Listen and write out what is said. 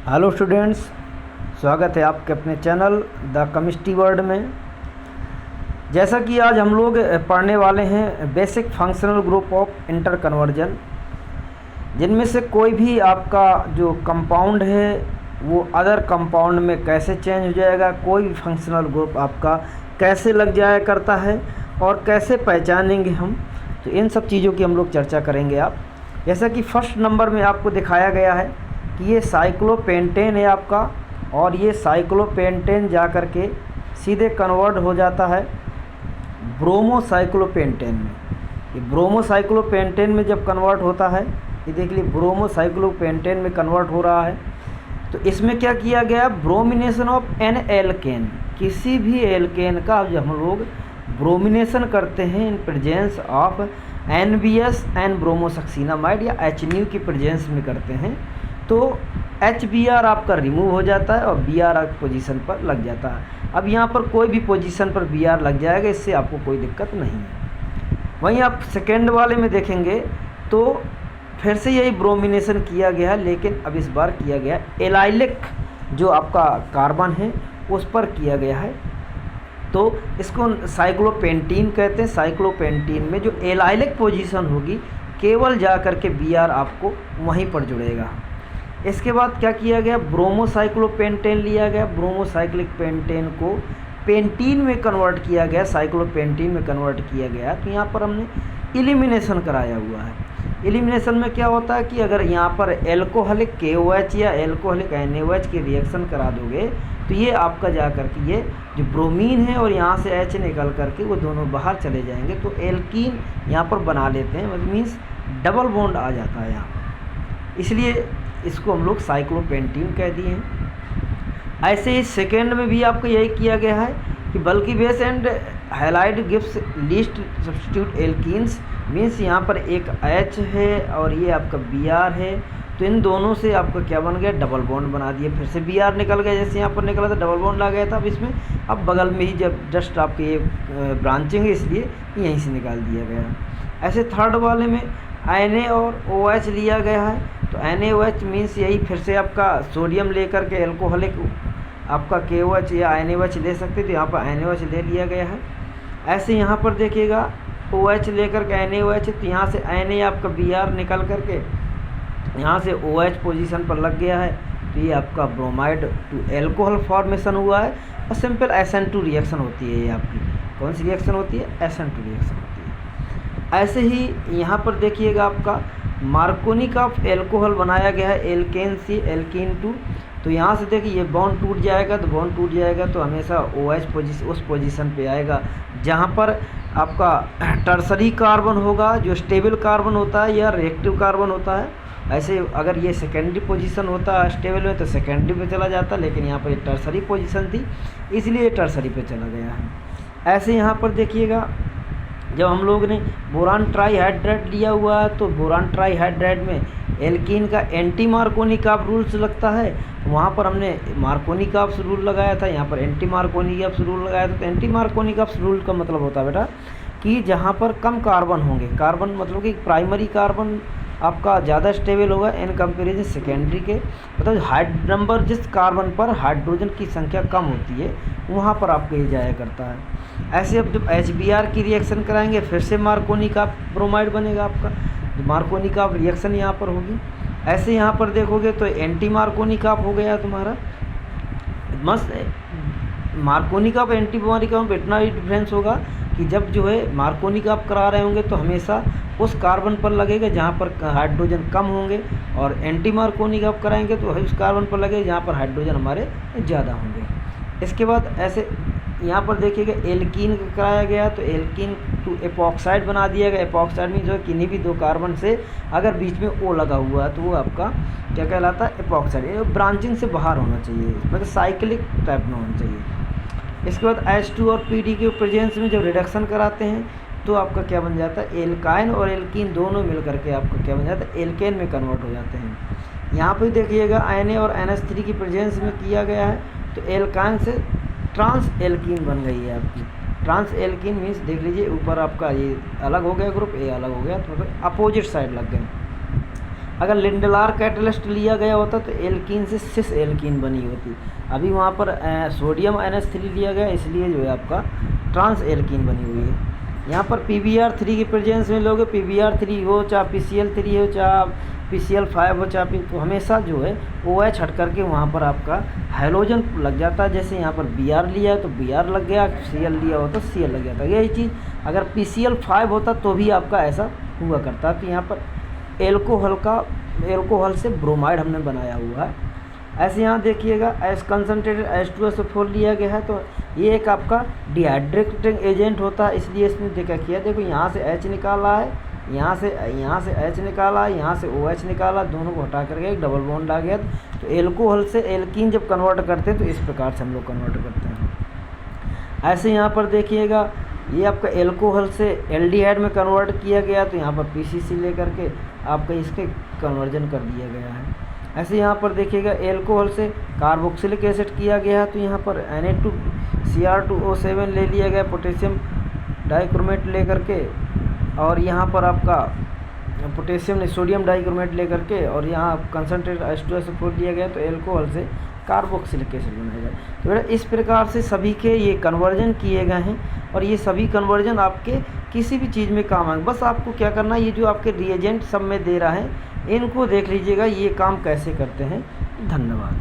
Hello students, स्वागत है आपके अपने चैनल द केमिस्ट्री वर्ल्ड में। जैसा कि आज हम लोग पढ़ने वाले हैं basic functional group of inter conversion, जिनमें से कोई भी आपका जो कंपाउंड है वो अदर कंपाउंड में कैसे चेंज हो जाएगा, कोई भी फंक्शनल ग्रुप आपका कैसे लग जाया करता है और कैसे पहचानेंगे हम, तो इन सब चीज़ों की हम लोग चर्चा करेंगे। आप जैसा कि फर्स्ट नंबर में आपको दिखाया गया है कि ये साइक्लोपेंटेन है आपका, और ये साइक्लोपेंटेन जा कर के सीधे कन्वर्ट हो जाता है ब्रोमोसाइक्लोपेंटेन में। ये ब्रोमोसाइक्लोपेंटेन में जब कन्वर्ट होता है, ये देख लीजिए ब्रोमोसाइक्लोपेंटेन में कन्वर्ट हो रहा है। तो इसमें क्या किया गया, ब्रोमिनेशन ऑफ एन एल्केन, किसी भी एल्केन का जब हम लोग ब्रोमिनेशन करते हैं in presence of NBS N bromosuccinimide या HNU की प्रेजेंस में करते हैं, तो HBr आपका रिमूव हो जाता है और Br पोजीशन पर लग जाता है। अब यहाँ पर कोई भी पोजीशन पर Br लग जाएगा, इससे आपको कोई दिक्कत नहीं है। वहीं आप सेकेंड वाले में देखेंगे तो फिर से यही ब्रोमिनेशन किया गया, लेकिन अब इस बार किया गया एलाइलिक जो आपका कार्बन है उस पर किया गया है, तो इसको साइक्लोपेंटीन कहते हैं। साइक्लोपेंटीन में जो एलाइलिक पोजीशन होगी केवल जा कर के Br आपको वहीं पर जुड़ेगा। इसके बाद क्या किया गया, ब्रोमोसाइक्लोपेंटेन लिया गया, ब्रोमोसाइक्लिक पेंटेन को पेंटीन में कन्वर्ट किया गया, साइक्लोपेंटीन में कन्वर्ट किया गया। तो यहाँ पर हमने एलिमिनेशन कराया हुआ है। एलिमिनेशन में क्या होता है कि अगर यहाँ पर एल्कोहलिक KOH या एल्कोहलिक NaOH की रिएक्शन करा दोगे तो ये आपका जा कर के ये जो ब्रोमीन है और यहाँ से H निकल करके वो दोनों बाहर चले जाएंगे, तो एल्कीन यहाँ पर बना लेते हैं, मीन्स डबल बॉन्ड आ जाता है यहाँ, इसलिए इसको हम लोग साइक्लोपेंटीन कह दिए हैं। ऐसे ही सेकेंड में भी आपको यही किया गया है कि बल्कि base and halide gives least substitute alkenes, means यहाँ पर एक H है और ये आपका Br है, तो इन दोनों से आपका क्या बन गया, डबल बॉन्ड बना दिया। फिर से Br निकल गया, जैसे यहाँ पर निकला था डबल बॉन्ड आ गया था। अब इसमें अब बगल में ही जब जस्ट आपके ये ब्रांचिंग है, इसलिए यहीं से निकाल दिया गया। ऐसे थर्ड वाले में Na और OH लिया गया है, तो NaOH मीन्स यही फिर से आपका सोडियम लेकर के एल्कोहलिक आपका KOH या NaOH ले सकते, तो यहाँ पर NaOH ले लिया गया है। ऐसे यहाँ पर देखिएगा OH लेकर के NaOH, तो यहाँ से Na आपका Br निकल करके यहाँ से OH पोजीशन पर लग गया है, तो ये आपका ब्रोमाइड टू एल्कोहल फॉर्मेशन हुआ है और सिंपल SN2 रिएक्शन होती है। ये आपकी कौन सी रिएक्शन होती है, SN2 रिएक्शन होती है। ऐसे ही यहाँ पर देखिएगा आपका मार्कोनिक ऑफ एल्कोहल बनाया गया है, एल्केन से एल्कीन 2, तो यहाँ से देखिए ये बॉन्ड टूट जाएगा, तो बॉन्ड टूट जाएगा तो हमेशा OH पोजीशन उस पोजीशन पे आएगा जहाँ पर आपका टर्सरी कार्बन होगा, जो स्टेबल कार्बन होता है या रिएक्टिव कार्बन होता है। ऐसे अगर ये सेकेंडरी पोजीशन होता स्टेबल में तो सेकेंडरी पे चला जाता, लेकिन यहाँ पर ये टर्सरी पोजीशन थी इसलिए टर्सरी पे चला गया है। ऐसे यहाँ पर देखिएगा जब हम लोग ने बोरान ट्राईहाइड्राइड लिया हुआ है, तो बोरान ट्राईहाइड्राइड में एल्कीन का एंटी मार्कोनिकॉफ रूल्स लगता है, वहाँ पर हमने मार्कोनिकॉफ रूल लगाया था, यहाँ पर एंटी मार्कोनिकॉफ रूल लगाया था। तो एंटी मार्कोनिकॉफ रूल का मतलब होता है बेटा कि जहाँ पर कम कार्बन होंगे, कार्बन मतलब कि प्राइमरी कार्बन आपका ज़्यादा स्टेबल होगा इन कंपेरिजन सेकेंडरी के, मतलब हाइड नंबर जिस कार्बन पर हाइड्रोजन की संख्या कम होती है वहाँ पर आपको ये जाया करता है। ऐसे अब जब HBr की रिएक्शन कराएंगे फिर से मार्कोनिकॉफ ब्रोमाइड बनेगा आपका, मार्कोनिकॉफ रिएक्शन यहाँ पर होगी। ऐसे यहाँ पर देखोगे तो एंटी मार्कोनिकॉफ हो गया तुम्हारा। मस्त मार्कोनिकॉफ एंटी मार्कोनिकॉफ में इतना ही डिफरेंस होगा कि जब जो है मार्कोनिकॉफ करा रहे होंगे तो हमेशा उस कार्बन पर लगेगा जहाँ पर हाइड्रोजन कम होंगे, और एंटी मार्कोनिकॉफ कराएंगे तो उस कार्बन पर लगेगा जहाँ पर हाइड्रोजन हमारे ज़्यादा होंगे। इसके बाद ऐसे यहाँ पर देखिएगा एल्कीन कराया गया, तो एल्कीन टू एपॉक्साइड बना दिया गया। एपॉक्साइड में जो है किन्हीं भी दो कार्बन से अगर बीच में O लगा हुआ है तो वो आपका क्या कहलाता है, एपॉक्साइड। ये ब्रांचिंग से बाहर होना चाहिए, मतलब साइक्लिक टाइप में होना चाहिए। इसके बाद H2 और PD के प्रेजेंस में जब रिडक्शन कराते हैं तो आपका क्या बन जाता है, एल्काइन और एल्कीन दोनों मिल करके आपका क्या बन जाता है, एल्केन में कन्वर्ट हो जाते हैं। यहाँ पर देखिएगा Na और NH3 की प्रेजेंस में किया गया है, तो एल्काइन से ट्रांस एल्कीन बन गई है आपकी। ट्रांस एल्कीन मीन्स देख लीजिए ऊपर आपका ये अलग हो गया ग्रुप, ए अलग हो गया, तो मतलब अपोजिट साइड लग गए। अगर लिंडलार कैटलिस्ट लिया गया होता तो एल्कीन से सिस एल्कीन बनी होती। अभी वहाँ पर सोडियम NH3 लिया गया, इसलिए जो है आपका ट्रांस एल्कीन बनी हुई है। यहाँ पर PbR3 की प्रेजेंस में लोगे, PbR3 हो चाहे PCl3 हो चाहे PCl5 हो चाहे तो हमेशा जो है OH हट करके वहाँ पर आपका हाइड्रोजन लग जाता है। जैसे यहाँ पर Br लिया है तो Br लग गया, Cl लिया हो तो Cl लग जाता है। यही चीज़ अगर PCl5 होता तो भी आपका ऐसा हुआ करता। तो यहाँ पर एल्कोहल से ब्रोमाइड हमने बनाया हुआ है। ऐसे यहाँ देखिएगा एस कंसनट्रेटेड H2SO4 लिया गया है, तो ये एक आपका डिहाइड्रेटिंग एजेंट होता है, इसलिए इसने देखा किया। देखो यहाँ से H निकाला है, यहाँ से H निकाला है, यहाँ से OH निकाला, दोनों को हटा करके एक डबल बॉन्ड आ गया। तो एल्कोहल से एल्कीन जब कन्वर्ट करते हैं तो इस प्रकार से हम लोग कन्वर्ट करते हैं। ऐसे यहाँ पर देखिएगा ये आपका एल्कोहल से एल्डिहाइड में कन्वर्ट किया गया, तो यहाँ पर PCC लेकर के आपका इसके कन्वर्जन कर दिया गया है। ऐसे यहाँ पर देखिएगा एल्कोहल से कार्बोक्सिलिक एसिड किया गया है, तो यहाँ पर Na2Cr2O7 ले लिया गया पोटेशियम डाइक्रोमेट लेकर के, और यहाँ पर आपका पोटेशियम ने सोडियम डाइक्रोमेट लेकर के, और यहाँ कंसनट्रेटेड H2SO4 लिया गया, तो एल्कोहल से कार्बोक्सिलिक एसिड बनाया गया। तो बेटा इस प्रकार से सभी के ये कन्वर्जन किए गए हैं, और ये सभी कन्वर्जन आपके किसी भी चीज़ में काम आएंगे। बस आपको क्या करना है, ये जो आपके रिएजेंट सब में दे रहा है इनको देख लीजिएगा ये काम कैसे करते हैं। धन्यवाद।